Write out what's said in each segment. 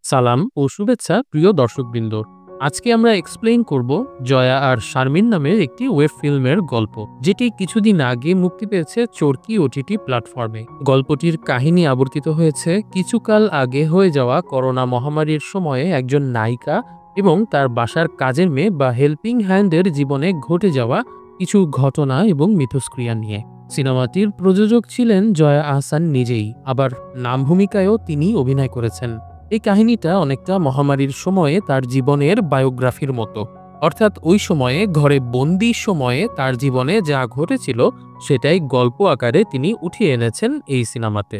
সালাম ও শুভেচ্ছা প্রিয় দর্শকবৃন্দ। আজকে আমরা এক্সপ্লেইন করব জয়া আর শারমিন নামের একটি ওয়েব ফিল্মের গল্প, যেটি কিছুদিন আগে মুক্তি পেয়েছে চরকি ওটিটি প্ল্যাটফর্মে। গল্পটির কাহিনী আবর্তিত হয়েছে কিছুকাল আগে হয়ে যাওয়া করোনা মহামারীর সময়ে একজন নায়িকা এবং তার বাসার কাজের মেয়ে বা হেল্পিং হ্যান্ডের জীবনে ঘটে যাওয়া কিছু ঘটনা এবং মিথস্ক্রিয়া নিয়ে। সিনেমাটির প্রযোজক ছিলেন জয়া আহসান নিজেই, আবার নাম ভূমিকায়ও তিনি অভিনয় করেছেন। এই কাহিনীটা অনেকটা মহামারীর সময়ে তার জীবনের বায়োগ্রাফির মতো, অর্থাৎ ওই সময়ে ঘরে বন্দি সময়ে তার জীবনে যা ঘটেছিল সেটাই গল্প আকারে তিনি উঠিয়ে এনেছেন এই সিনেমাতে।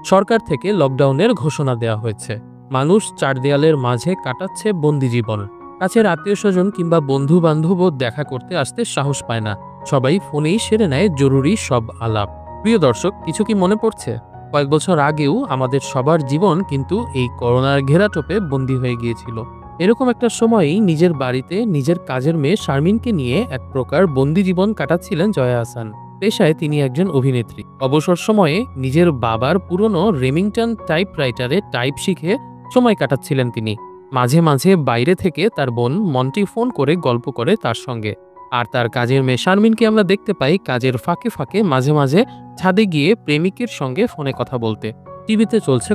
সরকার থেকে লকডাউনের ঘোষণা দেওয়া হয়েছে। মানুষ চার দেয়ালের মাঝে কাটাচ্ছে বন্দি জীবন। কাছের আত্মীয় স্বজন কিংবা বন্ধু বান্ধবও দেখা করতে আসতে সাহস পায় না। সবাই ফোনেই সেরে নেয় জরুরি সব আলাপ। প্রিয় দর্শক, কিছু কি মনে পড়ছে? কয়েক বছর আগেও আমাদের সবার জীবন কিন্তু এই করোনার ঘেরাটোপে বন্দী হয়ে গিয়েছিল। এরকম একটা সময়েই নিজের বাড়িতে নিজের কাজের মেয়ে শারমিনকে নিয়ে এক প্রকার বন্দি জীবন কাটাচ্ছিলেন জয়া আহসান। পেশায় তিনি একজন অভিনেত্রী। অবসর সময়ে নিজের বাবার পুরনো রেমিংটন টাইপরাইটারে টাইপ শিখে সময় কাটাচ্ছিলেন তিনি। মাঝে মাঝে বাইরে থেকে তার বোন মন্টি ফোন করে গল্প করে তার সঙ্গে। আর তার কাজের মেয়ে শারমিনকে আমরা দেখতে পাই কাজের ফাঁকে ফাঁকে মাঝে মাঝে ছাদে গিয়ে প্রেমিকের সঙ্গে ফোনে কথা বলতে। টিভিতে চলছে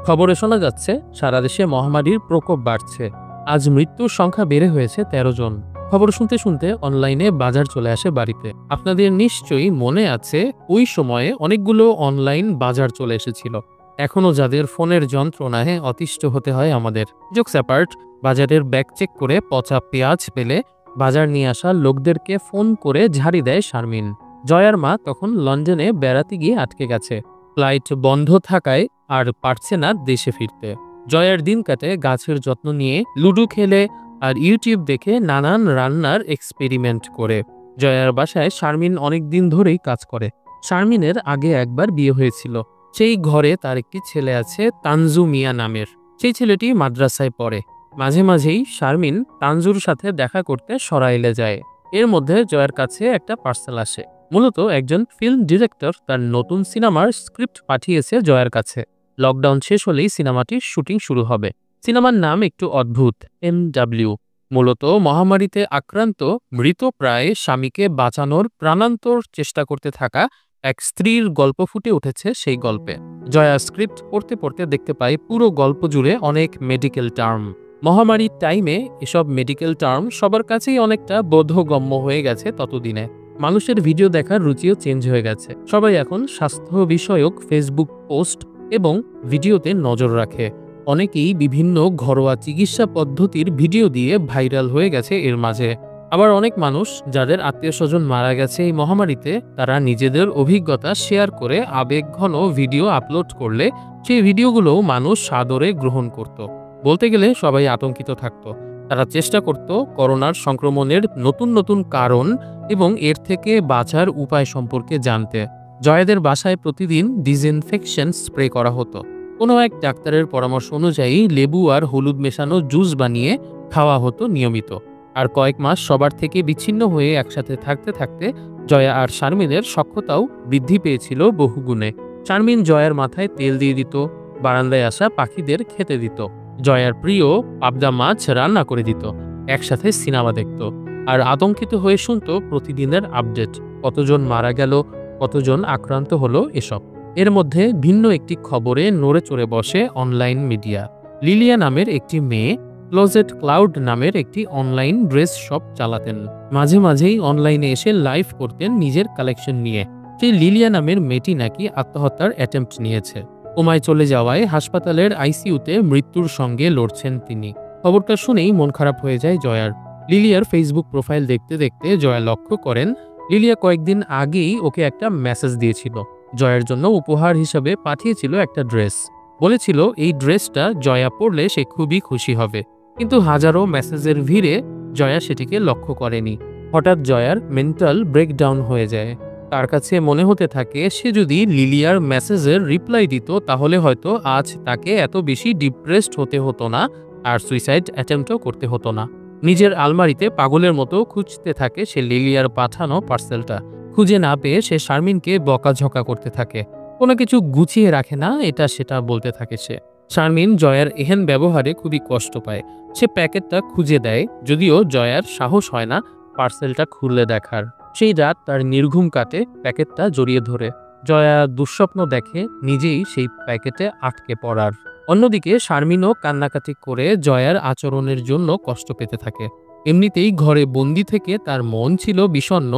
খবরে শোনা যাচ্ছে সারা দেশে মহামারীর প্রকোপ বাড়ছে। আজ মৃত্যুর সংখ্যা বেড়ে হয়েছে 13 জন। খবর শুনতে শুনতে অনলাইনে বাজার চলে আসে বাড়িতে। আপনাদের নিশ্চয়ই মনে আছে ওই সময়ে অনেকগুলো অনলাইন বাজার চলে এসেছিল। এখনো যাদের ফোনের যন্ত্রণায় অতিষ্ঠ হতে হয় আমাদের। জোকস অ্যাপার্ট, বাজারের ব্যাগ চেক করে পচা পেঁয়াজ পেলে বাজার নিয়ে আসা লোকদেরকে ফোন করে ঝাড়ি দেয় শারমিন। জয়ার মা তখন লন্ডনে বেড়াতে গিয়ে আটকে গেছে। ফ্লাইট বন্ধ থাকায় আর পারছে না দেশে ফিরতে। জয়ার দিন কাটে গাছের যত্ন নিয়ে, লুডো খেলে আর ইউটিউব দেখে নানান রান্নার এক্সপেরিমেন্ট করে। জয়ার বাসায় শারমিন অনেক দিন ধরেই কাজ করে। শারমিনের আগে একবার বিয়ে হয়েছিল। সেই ঘরে তার একটি ছেলে আছে তানজু মিয়া নামের। সেই ছেলেটি মাদ্রাসায় পড়ে। মাঝে মাঝেই শারমিন তানজুর সাথে দেখা করতে সরাইলে যায়। এর মধ্যে জয়ার কাছে একটা পার্সেল আসে। মূলত একজন ফিল্ম ডিরেক্টর তার নতুন সিনেমার স্ক্রিপ্ট পাঠিয়েছে জয়ার কাছে। লকডাউন শেষ হলেই সিনেমাটির শুটিং শুরু হবে। সিনেমার নাম একটু অদ্ভুত, MW। মূলত মহামারীতে আক্রান্ত মৃতপ্রায় স্বামীকে বাঁচানোর প্রাণান্তর চেষ্টা করতে থাকা এক স্ত্রীর গল্প ফুটে উঠেছে সেই গল্পে। জয়া স্ক্রিপ্ট পড়তে পড়তে দেখতে পাই পুরো গল্প জুড়ে অনেক মেডিকেল টার্ম। মহামারীর টাইমে এসব মেডিকেল টার্ম সবার কাছেই অনেকটা বোধগম্য হয়ে গেছে। ততদিনে মানুষের ভিডিও দেখার রুচিও চেঞ্জ হয়ে গেছে। সবাই এখন স্বাস্থ্য বিষয়ক ফেসবুক পোস্ট এবং ভিডিওতে নজর রাখে। অনেকেই বিভিন্ন ঘরোয়া চিকিৎসা পদ্ধতির ভিডিও দিয়ে ভাইরাল হয়ে গেছে এর মাঝে। আবার অনেক মানুষ যাদের আত্মীয় স্বজন মারা গেছে এই মহামারীতে, তারা নিজেদের অভিজ্ঞতা শেয়ার করে আবেগঘন ভিডিও আপলোড করলে সেই ভিডিওগুলোও মানুষ সাদরে গ্রহণ করত। বলতে গেলে সবাই আতঙ্কিত থাকত। তারা চেষ্টা করত করোনার সংক্রমণের নতুন নতুন কারণ এবং এর থেকে বাঁচার উপায় সম্পর্কে জানতে। জয়াদের বাসায় প্রতিদিন ডিসইনফেকশন স্প্রে করা হতো। কোনো এক ডাক্তারের পরামর্শ অনুযায়ী লেবু আর হলুদ মেশানো জুস বানিয়ে খাওয়া হতো নিয়মিত। আর কয়েক মাস সবার থেকে বিচ্ছিন্ন হয়ে একসাথে থাকতে থাকতে জয়া আর শারমিনের সখ্যতাও বৃদ্ধি পেয়েছিল বহুগুণে। শারমিন জয়ার মাথায় তেল দিয়ে দিত, বারান্দায় আসা পাখিদের খেতে দিত, জয়ার প্রিয় পাবদা মাছ রান্না করে দিত, একসাথে সিনেমা দেখত আর আতঙ্কিত হয়ে শুনত প্রতিদিনের আপডেট। কতজন মারা গেল, কতজন আক্রান্ত হলো, এসব। এর মধ্যে ভিন্ন একটি খবরে নড়ে চড়ে বসে অনলাইন মিডিয়া। লিলিয়া নামের একটি মেয়ে ক্লোজেট ক্লাউড নামের একটি অনলাইন ড্রেস শপ চালাতেন। মাঝে মাঝেই অনলাইনে এসে লাইভ করতেন নিজের কালেকশন নিয়ে। সেই লিলিয়া নামের মেয়েটি নাকি আত্মহত্যার অ্যাটেম্প্ট নিয়েছে। কোমায় চলে যাওয়ায় হাসপাতালের আইসিইউতে মৃত্যুর সঙ্গে লড়ছেন তিনি। খবরটা শুনেই মন খারাপ হয়ে যায় জয়ার। লিলিয়ার ফেসবুক প্রোফাইল দেখতে দেখতে জয়া লক্ষ্য করেন লিলিয়া কয়েকদিন আগেই ওকে একটা মেসেজ দিয়েছিল। জয়ার জন্য উপহার হিসাবে পাঠিয়েছিল একটা ড্রেস। বলেছিল এই ড্রেসটা জয়া পরলে সে খুবই খুশি হবে। কিন্তু হাজারো মেসেজের ভিড়ে জয়া সেটিকে লক্ষ্য করেনি। হঠাৎ জয়ার মেন্টাল ব্রেকডাউন হয়ে যায়। তার কাছে মনে হতে থাকে সে যদি লিলিয়ার মেসেজের রিপ্লাই দিত তাহলে হয়তো আজ তাকে এত বেশি ডিপ্রেসড হতে হতো না আর সুইসাইড অ্যাটেম্পটও করতে হতো না। নিজের আলমারিতে পাগলের মতো খুঁজতে থাকে সে লিলিয়ার পাঠানো পার্সেলটা। খুঁজে না পেয়ে সে শারমিনকে বকাঝকা করতে থাকে। কোনো কিছু গুছিয়ে রাখে না, এটা সেটা বলতে থাকে সে। শারমিন জয়ার এহেন ব্যবহারে খুবই কষ্ট পায়। সে প্যাকেটটা খুঁজে দেয়, যদিও জয়ার সাহস হয় না পার্সেলটা খুলে দেখার। সেই রাত তার নির্ঘুম কাটে প্যাকেটটা জড়িয়ে ধরে। জয়া দুঃস্বপ্ন দেখে নিজেই সেই প্যাকেটে আটকে পড়ার। অন্যদিকে শারমিনও কান্নাকাটি করে জয়ার আচরণের জন্য কষ্ট পেতে থাকে। এমনিতেই ঘরে বন্দি থেকে তার মন ছিল বিষণ্ণ,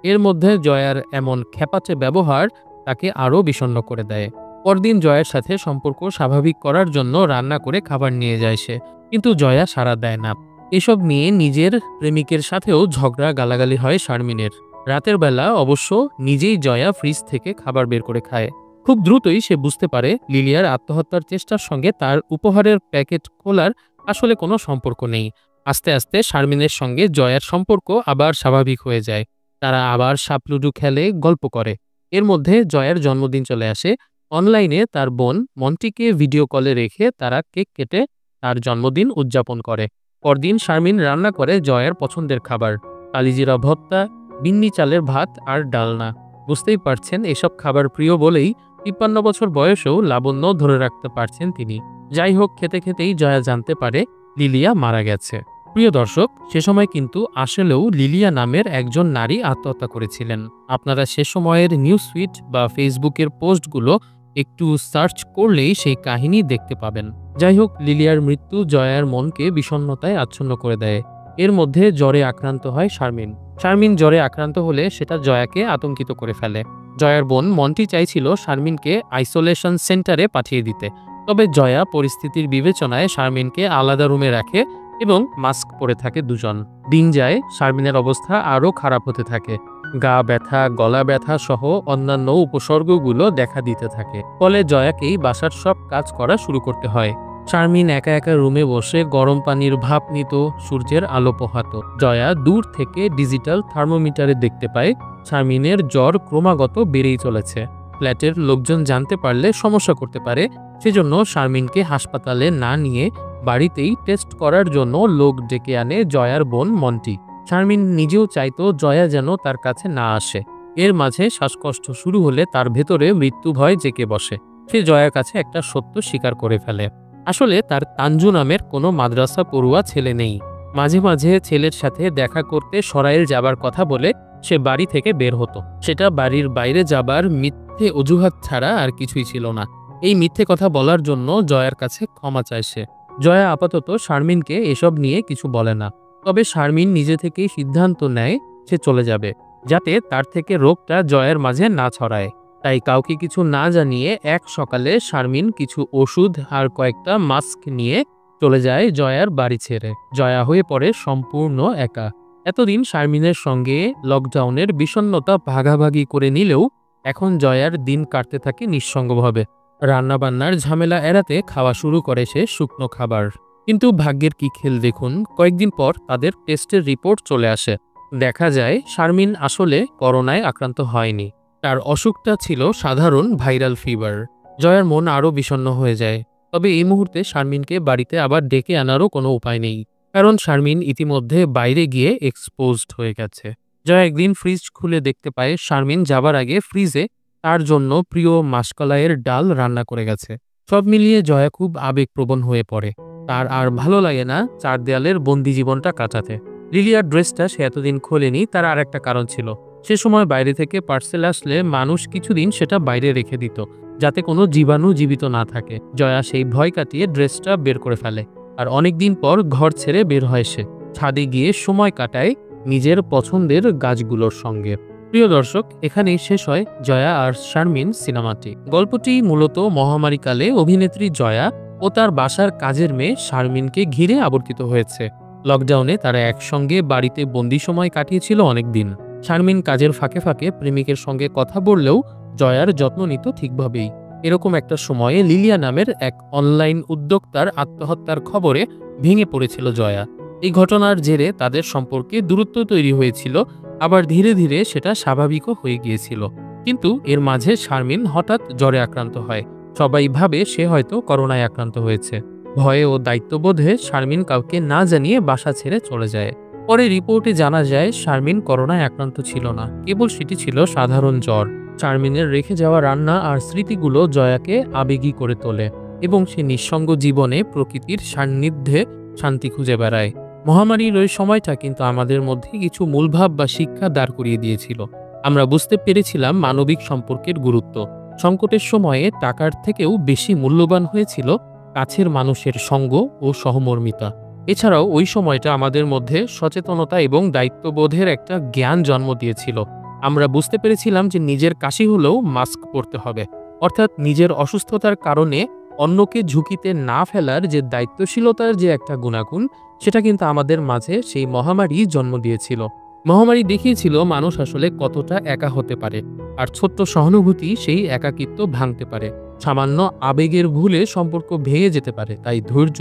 এর মধ্যে জয়ার এমন খেপাচে ব্যবহার তাকে আরও বিষণ্ণ করে দেয়। পরদিন জয়ার সাথে সম্পর্ক স্বাভাবিক করার জন্য রান্না করে খাবার নিয়ে যায় সে, কিন্তু জয়া সাড়া দেয় না। এসব নিয়ে নিজের প্রেমিকের সাথেও ঝগড়া গালাগালি হয় শারমিনের। রাতের বেলা অবশ্য নিজেই জয়া ফ্রিজ থেকে খাবার বের করে খায়। খুব দ্রুতই সে বুঝতে পারে লিলিয়ার আত্মহত্যার চেষ্টার সঙ্গে তার উপহারের প্যাকেট খোলার আসলে কোনো সম্পর্ক নেই। আস্তে আস্তে শারমিনের সঙ্গে জয়ার সম্পর্ক আবার স্বাভাবিক হয়ে যায়। তারা আবার সাপ লুডু খেলে, গল্প করে। এর মধ্যে জয়ার জন্মদিন চলে আসে। অনলাইনে তার বোন মন্টিকে ভিডিও কলে রেখে তারা কেক কেটে তার জন্মদিন উদযাপন করে। পরদিন শারমিন রান্না করে জয়ার পছন্দের খাবার, কালিজিরা ভর্তা, বিন্নি চালের ভাত আর ডালনা। বুঝতেই পারছেন এসব খাবার প্রিয় বলেই ৫৩ বছর বয়সেও লাবণ্য ধরে রাখতে পারছেন তিনি। যাই হোক, খেতে খেতেই জয়া জানতে পারে লিলিয়া মারা গেছে। প্রিয় দর্শক, সে সময় কিন্তু আসলেও লিলিয়া নামের একজন নারী আত্মহত্যা করেছিলেন। আপনারা সে সময়ের নিউজ ফিড বা ফেসবুকের পোস্টগুলো একটু সার্চ করলেই সেই কাহিনী দেখতে পাবেন। যাই হোক, লিলিয়ার মৃত্যু জয়ার মনকে বিষণ্ণতায় আচ্ছন্ন করে দেয়। এর মধ্যে জ্বরে আক্রান্ত হয় শারমিন। শারমিন জ্বরে আক্রান্ত হলে সেটা জয়াকে আতঙ্কিত করে ফেলে। জয়ার বোন মন্টি চাইছিল শারমিনকে আইসোলেশন সেন্টারে পাঠিয়ে দিতে, তবে জয়া পরিস্থিতির বিবেচনায় শারমিনকে আলাদা রুমে রাখে এবং মাস্ক পরে থাকে দুজন। দিন যায়, শারমিনের অবস্থা আরও খারাপ হতে থাকে। গা ব্যথা, গলা ব্যথা সহ অন্যান্য উপসর্গগুলো দেখা দিতে থাকে। ফলে জয়াকেই বাসার সব কাজ করা শুরু করতে হয়। শারমিন একা একা রুমে বসে গরম পানির ভাপ নিত, সূর্যের আলো পোহাত। জয়া দূর থেকে ডিজিটাল থার্মোমিটারে দেখতে পায় শারমিনের জ্বর ক্রমাগত বেড়েই চলেছে। ফ্ল্যাটের লোকজন জানতে পারলে সমস্যা করতে পারে, সেজন্য শারমিনকে হাসপাতালে না নিয়ে বাড়িতেই টেস্ট করার জন্য লোক ডেকে আনে জয়ার বোন মন্টি। শারমিন নিজেও চাইতো জয়া যেন তার কাছে না আসে। এর মাঝে শ্বাসকষ্ট শুরু হলে তার ভেতরে মৃত্যু ভয় জেঁকে বসে। সে জয়ার কাছে একটা সত্য স্বীকার করে ফেলে। আসলে তার তানজু নামের কোনো মাদ্রাসা পড়ুয়া ছেলে নেই। মাঝে মাঝে ছেলের সাথে দেখা করতে সরাইল যাবার কথা বলে সে বাড়ি থেকে বের হতো। সেটা বাড়ির বাইরে যাবার মিথ্যে অজুহাত ছাড়া আর কিছুই ছিল না। এই মিথ্যে কথা বলার জন্য জয়ার কাছে ক্ষমা চায় সে। জয়া আপাতত শারমিনকে এসব নিয়ে কিছু বলে না, তবে শারমিন নিজে থেকেই সিদ্ধান্ত নেয় সে চলে যাবে, যাতে তার থেকে রোগটা জয়ার মাঝে না ছড়ায়। তাই কাউকে কিছু না জানিয়ে এক সকালে শারমিন কিছু ওষুধ আর কয়েকটা মাস্ক নিয়ে চলে যায় জয়ার বাড়ি ছেড়ে। জয়া হয়ে পড়ে সম্পূর্ণ একা। এতদিন শারমিনের সঙ্গে লকডাউনের বিষণ্ণতা ভাগাভাগি করে নিলেও এখন জয়ার দিন কাটতে থাকে নিঃসঙ্গভাবে। রান্নাবান্নার ঝামেলা এড়াতে খাওয়া শুরু করে সে শুকনো খাবার। কিন্তু ভাগ্যের কি খেল দেখুন, কয়েকদিন পর তাদের টেস্টের রিপোর্ট চলে আসে। দেখা যায় শারমিন আসলে করোনায় আক্রান্ত হয়নি। তার অসুখটা ছিল সাধারণ ভাইরাল ফিভার। জয়ার মন আরও বিষণ্ণ হয়ে যায়। তবে এই মুহূর্তে শারমিনকে বাড়িতে আবার ডেকে আনারও কোনো উপায় নেই, কারণ শারমিন ইতিমধ্যে বাইরে গিয়ে এক্সপোজড হয়ে গেছে। জয়া একদিন ফ্রিজ খুলে দেখতে পায় শারমিন যাবার আগে ফ্রিজে তার জন্য প্রিয় মাসকলাইয়ের ডাল রান্না করে গেছে। সব মিলিয়ে জয়া খুব আবেগপ্রবণ হয়ে পড়ে। তার আর ভালো লাগে না চার দেয়ালের বন্দি জীবনটা কাটাতে। লিলিয়ার ড্রেসটা সে এতদিন খোলেনি, তার আর একটা কারণ ছিল। সে সময় বাইরে থেকে পার্সেল আসলে মানুষ কিছুদিন সেটা বাইরে রেখে দিত, যাতে কোনো জীবাণু জীবিত না থাকে। জয়া সেই ভয় কাটিয়ে ড্রেসটা বের করে ফেলে, আর অনেকদিন পর ঘর ছেড়ে বের হয় সে। ছাদে গিয়ে সময় কাটায় নিজের পছন্দের গাছগুলোর সঙ্গে। প্রিয় দর্শক, এখানেই শেষ হয় জয়া আর শারমিন সিনেমাটি। গল্পটি মূলত মহামারীকালে অভিনেত্রী জয়া ও তার বাসার কাজের মেয়ে শারমিনকে ঘিরে আবর্তিত হয়েছে। লকডাউনে তারা একসঙ্গে বাড়িতে বন্দি সময় কাটিয়েছিল অনেকদিন। শারমিন কাজের ফাঁকে ফাঁকে প্রেমিকের সঙ্গে কথা বললেও জয়ার যত্ন নিত ঠিকভাবেই। এরকম একটা সময়ে লিলিয়া নামের এক অনলাইন উদ্যোক্তার আত্মহত্যার খবরে ভেঙে পড়েছিল জয়া। এই ঘটনার জেরে তাদের সম্পর্কে দূরত্ব তৈরি হয়েছিল, আবার ধীরে ধীরে সেটা স্বাভাবিকও হয়ে গিয়েছিল। কিন্তু এর মাঝে শারমিন হঠাৎ জ্বরে আক্রান্ত হয়। সবাই ভাবে সে হয়তো করোনায় আক্রান্ত হয়েছে। ভয়ে ও দায়িত্ববোধে শারমিন কাউকে না জানিয়ে বাসা ছেড়ে চলে যায়। পরে রিপোর্টে জানা যায় শারমিন করোনায় আক্রান্ত ছিল না, কেবল সেটি ছিল সাধারণ জ্বর। চারমিনের রেখে যাওয়া রান্না আর স্মৃতিগুলো জয়াকে আবেগী করে তোলে এবং সে নিঃসঙ্গ জীবনে প্রকৃতির সান্নিধ্যে শান্তি খুঁজে বেড়ায়। মহামারীর ওই সময়টা কিন্তু আমাদের মধ্যে কিছু মূলভাব বা শিক্ষা দাঁড় করিয়ে দিয়েছিল। আমরা বুঝতে পেরেছিলাম মানবিক সম্পর্কের গুরুত্ব। সংকটের সময়ে টাকার থেকেও বেশি মূল্যবান হয়েছিল কাছের মানুষের সঙ্গ ও সহমর্মিতা। এছাড়াও ওই সময়টা আমাদের মধ্যে সচেতনতা এবং দায়িত্ববোধের একটা জ্ঞান জন্ম দিয়েছিল। আমরা বুঝতে পেরেছিলাম যে নিজের কাশি হলেও মাস্ক পরতে হবে, অর্থাৎ নিজের অসুস্থতার কারণে অন্যকে ঝুঁকিতে না ফেলার যে দায়িত্বশীলতার যে একটা গুণাগুণ, সেটা কিন্তু আমাদের মাঝে সেই মহামারী জন্ম দিয়েছিল। মহামারী দেখিয়েছিল মানুষ আসলে কতটা একা হতে পারে, আর ছোট্ট সহানুভূতি সেই একাকিত্ব ভাঙতে পারে। সামান্য আবেগের ভুলে সম্পর্ক ভেঙে যেতে পারে। তাই ধৈর্য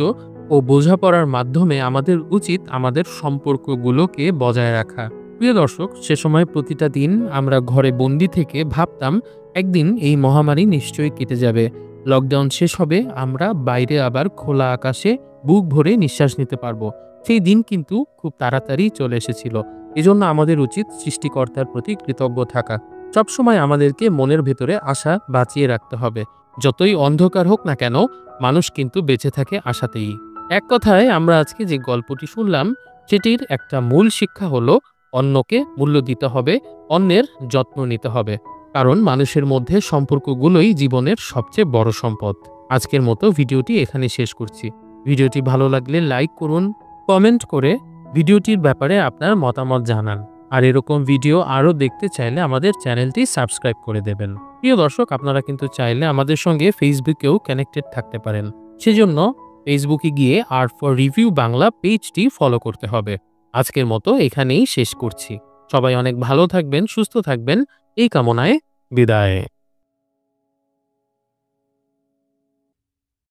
ও বোঝাপড়ার মাধ্যমে আমাদের উচিত আমাদের সম্পর্কগুলোকে বজায় রাখা। প্রিয় দর্শক, সে সময় প্রতিটা দিন আমরা ঘরে বন্দি থেকে ভাবতাম একদিন এই মহামারী নিশ্চয়ই কেটে যাবে, লকডাউন শেষ হবে, আমরা বাইরে আবার খোলা আকাশে বুক ভরে নিঃশ্বাস নিতে পারবো। সেই দিন কিন্তু খুব তাড়াতাড়ি চলে এসেছিল। এজন্য আমাদের উচিত সৃষ্টিকর্তার প্রতি কৃতজ্ঞ থাকা। সবসময় আমাদেরকে মনের ভেতরে আশা বাঁচিয়ে রাখতে হবে। যতই অন্ধকার হোক না কেন, মানুষ কিন্তু বেঁচে থাকে আশাতেই। এক কথায় আমরা আজকে যে গল্পটি শুনলাম, সেটির একটা মূল শিক্ষা হলো অন্যকে মূল্য দিতে হবে, অন্যের যত্ন নিতে হবে, কারণ মানুষের মধ্যে সম্পর্কগুলোই জীবনের সবচেয়ে বড় সম্পদ। আজকের মতো ভিডিওটি এখানে শেষ করছি। ভিডিওটি ভালো লাগলে লাইক করুন, কমেন্ট করে ভিডিওটির ব্যাপারে আপনার মতামত জানান। আর এরকম ভিডিও আরও দেখতে চাইলে আমাদের চ্যানেলটি সাবস্ক্রাইব করে দেবেন। প্রিয় দর্শক, আপনারা কিন্তু চাইলে আমাদের সঙ্গে ফেসবুকেও কানেক্টেড থাকতে পারেন। সেজন্য ফেসবুকে গিয়ে আর্ট ফর রিভিউ বাংলা পেজটি ফলো করতে হবে। আজকের মতো এখানেই শেষ করছি। সবাই অনেক ভালো থাকবেন, সুস্থ থাকবেন, এই কামনায় বিদায়।